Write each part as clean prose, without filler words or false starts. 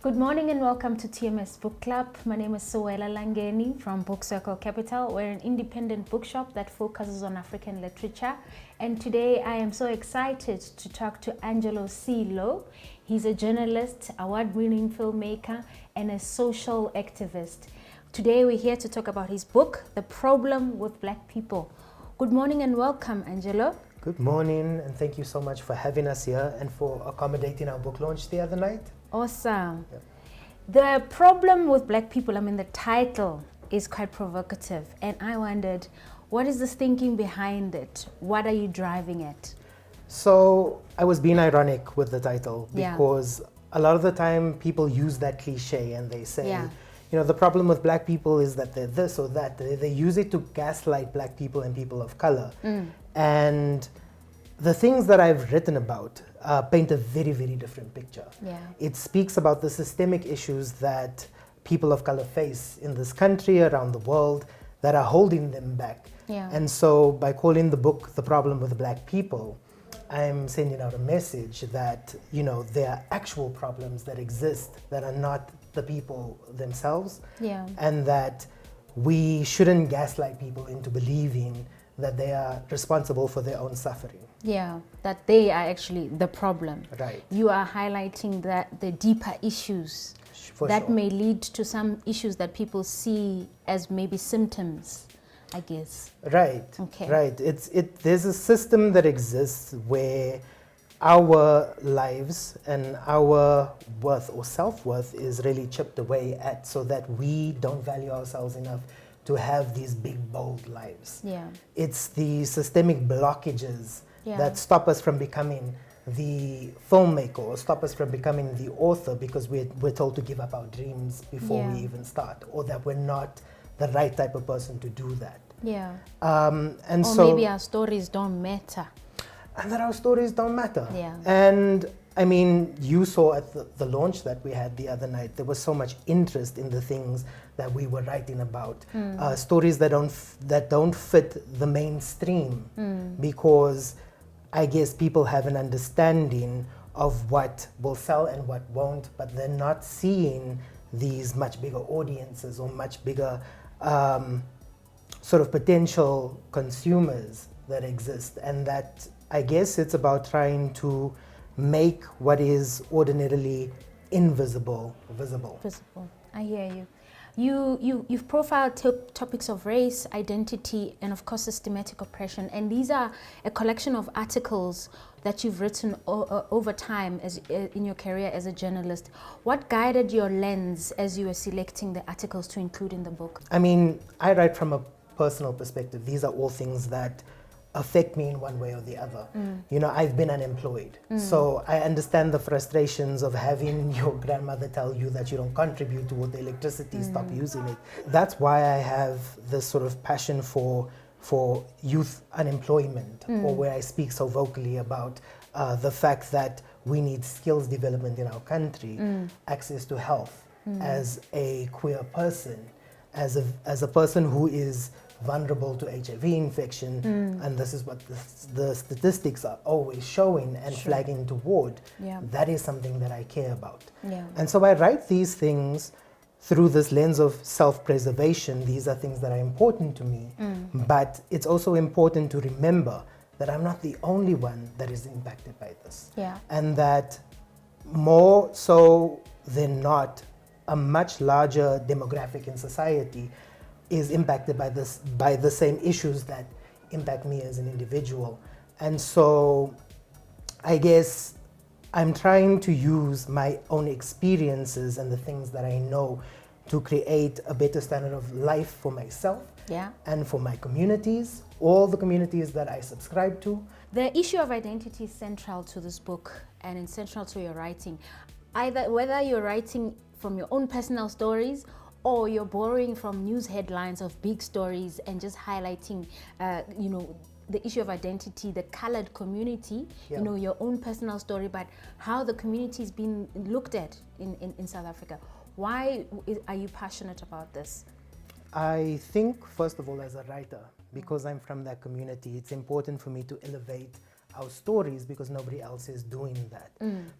Good morning and welcome to TMS Book Club. My name is Sewela Langeni from Book Circle Capital. We're an independent bookshop that focuses on African literature. And today I am so excited to talk to Angelo C Louw. He's a journalist, award-winning filmmaker, and a social activist. Today we're here to talk about his book, The Problem with Black People. Good morning and welcome, Angelo. Good morning, and thank you so much for having us here and for accommodating our book launch the other night. Awesome. Yep. The problem with black people, the title is quite provocative, and I wondered, what is this thinking behind it? What are you driving at? So I was being ironic with the title because a lot of the time people use that cliche and they say, the problem with black people is that they're this or that. They use it to gaslight black people and people of color. And the things that I've written about paint a very, very different picture. It speaks about the systemic issues that people of color face in this country, around the world, that are holding them back. And so by calling the book The Problem with Black People, I'm sending out a message that, there are actual problems that exist that are not the people themselves. And that we shouldn't gaslight people into believing that they are responsible for their own suffering. That they are actually the problem. Right. You are highlighting that the deeper issues may lead to some issues that people see as maybe symptoms, I guess. Right. Okay. Right. There's a system that exists where our lives and our worth or self-worth is really chipped away at, so that we don't value ourselves enough to have these big, bold lives. It's the systemic blockages that stop us from becoming the filmmaker or stop us from becoming the author, because we're told to give up our dreams before we even start, or that we're not the right type of person to do that. Maybe our stories don't matter. And that our stories don't matter. And I mean, you saw at the launch that we had the other night, there was so much interest in the things that we were writing about. Stories that don't fit the mainstream, because I guess people have an understanding of what will sell and what won't, but they're not seeing these much bigger audiences or much bigger sort of potential consumers that exist. And that, I guess, it's about trying to make what is ordinarily invisible visible. I hear you. You've profiled topics of race, identity, and of course systematic oppression, and these are a collection of articles that you've written over time in your career as a journalist. What guided your lens as you were selecting the articles to include in the book? I mean, I write from a personal perspective. These are all things that affect me in one way or the other. I've been unemployed, so I understand the frustrations of having your grandmother tell you that you don't contribute toward the electricity, stop using it. That's why I have this sort of passion for youth unemployment, or where I speak so vocally about the fact that we need skills development in our country, access to health as a queer person, as a person who is vulnerable to HIV infection, and this is what the statistics are always showing and flagging toward. That is something that I care about. And so I write these things through this lens of self-preservation. These are things that are important to me, but it's also important to remember that I'm not the only one that is impacted by this. And that more so than not, a much larger demographic in society is impacted by the same issues that impact me as an individual. And so I guess I'm trying to use my own experiences and the things that I know to create a better standard of life for myself and for my communities, all the communities that I subscribe to. The issue of identity is central to this book and it's central to your writing. Whether you're writing from your own personal stories or you're borrowing from news headlines of big stories and just highlighting, the issue of identity, the colored community, your own personal story, but how the community is being looked at in South Africa. Why are you passionate about this? I think, first of all, as a writer, because I'm from that community, it's important for me to elevate our stories because nobody else is doing that.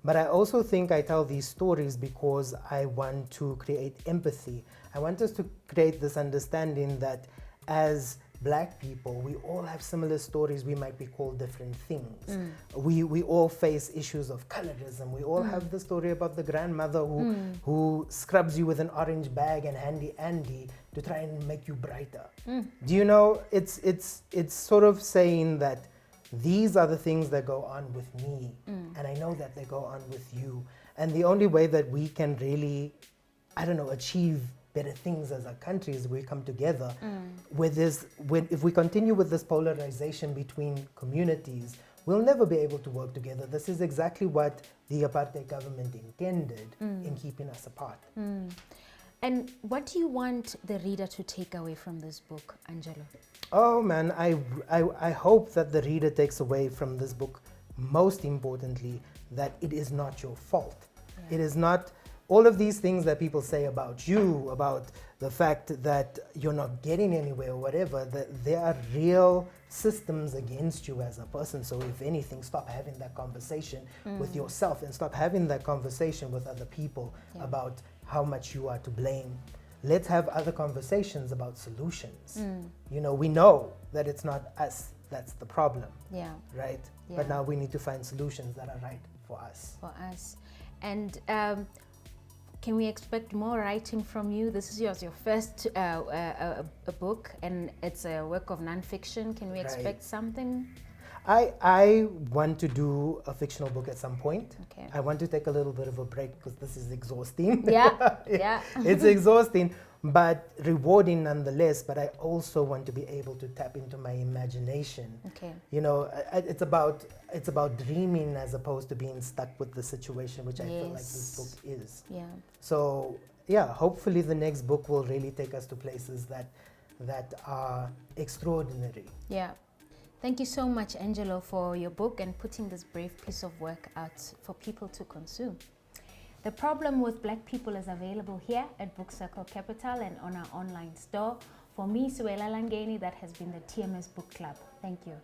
But I also think I tell these stories because I want to create empathy. I want us to create this understanding that as Black people, we all have similar stories. We might be called different things. We all face issues of colorism. We all have the story about the grandmother who scrubs you with an orange bag and handy Andy to try and make you brighter. Do you know, it's sort of saying that these are the things that go on with me, and I know that they go on with you. And the only way that we can really, I don't know, achieve better things as a country is we come together with this. If we continue with this polarization between communities, we'll never be able to work together. This is exactly what the apartheid government intended in keeping us apart. And what do you want the reader to take away from this book, Angelo? Oh man, I hope that the reader takes away from this book, most importantly, that it is not your fault. Yeah. It is not all of these things that people say about you, about the fact that you're not getting anywhere or whatever, that there are real systems against you as a person. So if anything, stop having that conversation with yourself and stop having that conversation with other people about how much you are to blame. Let's have other conversations about solutions. You know, we know that it's not us that's the problem, right? Yeah. But now we need to find solutions that are right for us. And can we expect more writing from you? This is your first a book, and it's a work of nonfiction. Can we expect something? I want to do a fictional book at some point. Okay. I want to take a little bit of a break because this is exhausting. Yeah. It's exhausting, but rewarding nonetheless. But I also want to be able to tap into my imagination. Okay. You know, it's about dreaming as opposed to being stuck with the situation, which I feel like this book is. Yeah. So yeah, hopefully the next book will really take us to places that are extraordinary. Yeah. Thank you so much, Angelo, for your book and putting this brave piece of work out for people to consume. The Problem with Black People is available here at Book Circle Capital and on our online store. For me, Sewela Langeni, that has been the TMS Book Club. Thank you.